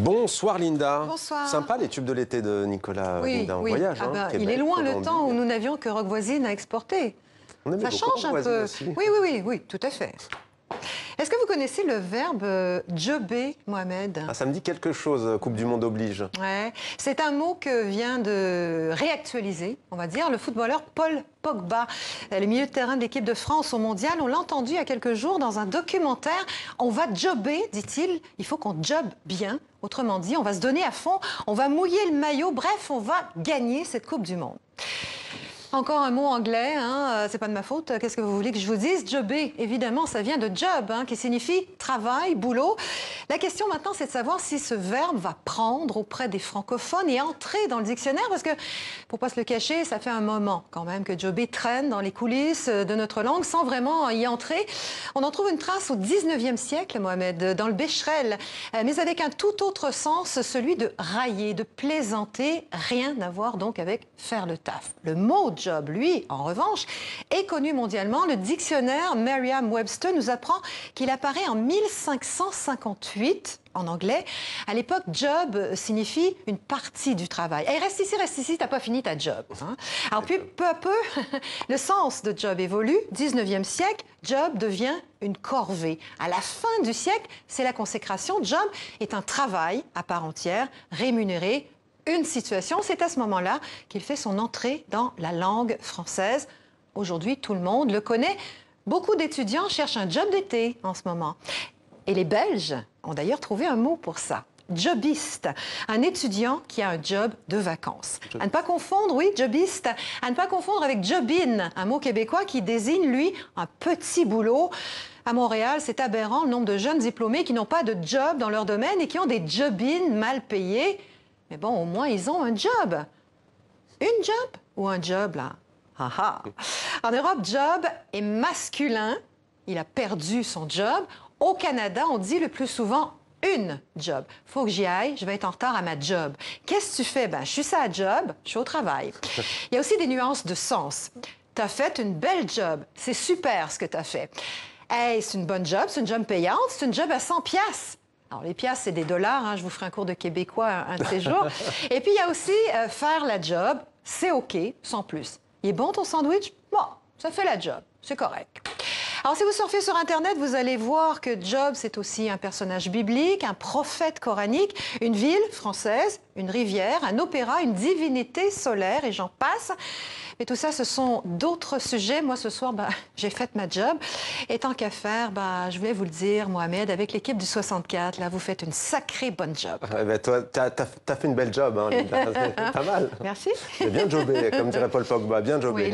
Bonsoir Linda. Bonsoir. Sympa les tubes de l'été de Nicolas Linda en oui. voyage. Ah hein, ben, Québec, il est loin le Colombie. temps où nous n'avions que Rock Voisine à exporter. On aimait Ça beaucoup change Rock un Voisine peu. aussi. Oui, tout à fait. Est-ce que vous connaissez le verbe jobber, Mohamed? Ah, ça me dit quelque chose, Coupe du Monde oblige. Ouais. C'est un mot que vient de réactualiser, on va dire, le footballeur Paul Pogba, le milieu de terrain de l'équipe de France au Mondial. On l'a entendu il y a quelques jours dans un documentaire. On va jobber, dit-il. Il faut qu'on jobbe bien. Autrement dit, on va se donner à fond, on va mouiller le maillot. Bref, on va gagner cette Coupe du Monde. Encore un mot anglais, hein, c'est pas de ma faute. Qu'est-ce que vous voulez que je vous dise? Jobber, évidemment, ça vient de job, hein, qui signifie travail, boulot. La question maintenant, c'est de savoir si ce verbe va prendre auprès des francophones et entrer dans le dictionnaire, parce que, pour pas se le cacher, ça fait un moment quand même que jobber traîne dans les coulisses de notre langue sans vraiment y entrer. On en trouve une trace au 19e siècle, Mohamed, dans le Becherel, mais avec un tout autre sens, celui de railler, de plaisanter, rien à voir donc avec faire le taf. Le mot job, lui, en revanche, est connu mondialement. Le dictionnaire Merriam-Webster nous apprend qu'il apparaît en 1558 en anglais. À l'époque, job signifie une partie du travail. Hey, reste ici, t'as pas fini ta job. Hein? Alors puis, peu à peu, le sens de job évolue. 19e siècle, job devient une corvée. À la fin du siècle, c'est la consécration. Job est un travail à part entière, rémunéré, une situation. C'est à ce moment-là qu'il fait son entrée dans la langue française. Aujourd'hui, tout le monde le connaît. Beaucoup d'étudiants cherchent un job d'été en ce moment. Et les Belges ont d'ailleurs trouvé un mot pour ça. Jobiste, un étudiant qui a un job de vacances. À ne pas confondre, oui, jobiste, à ne pas confondre avec jobin, un mot québécois qui désigne, lui, un petit boulot. À Montréal, c'est aberrant le nombre de jeunes diplômés qui n'ont pas de job dans leur domaine et qui ont des jobines mal payés. Mais bon, au moins, ils ont un job. Une job ou un job, là? Ah ah. En Europe, job est masculin. Il a perdu son job. Au Canada, on dit le plus souvent une job. Faut que j'y aille, je vais être en retard à ma job. Qu'est-ce que tu fais? Ben, je suis ça à job, je suis au travail. Il y a aussi des nuances de sens. T'as fait une belle job. C'est super ce que t'as fait. Hey, c'est une bonne job, c'est une job payante, c'est une job à 100 piastres. Alors, les piastres, c'est des dollars. Hein, je vous ferai un cours de québécois un de ces jours. Et puis, il y a aussi faire la job. C'est OK, sans plus. Il est bon, ton sandwich? Bon, ça fait la job. C'est correct. Alors, si vous surfez sur Internet, vous allez voir que Job, c'est aussi un personnage biblique, un prophète coranique, une ville française, une rivière, un opéra, une divinité solaire, et j'en passe. Mais tout ça, ce sont d'autres sujets. Moi, ce soir, j'ai fait ma job. Et tant qu'à faire, je voulais vous le dire, Mohamed, avec l'équipe du 64, là, vous faites une sacrée bonne job. Toi, t'as fait une belle job, hein, Linda. Pas mal. Merci. Bien jobé, comme dirait Paul Pogba, bien jobé. Oui,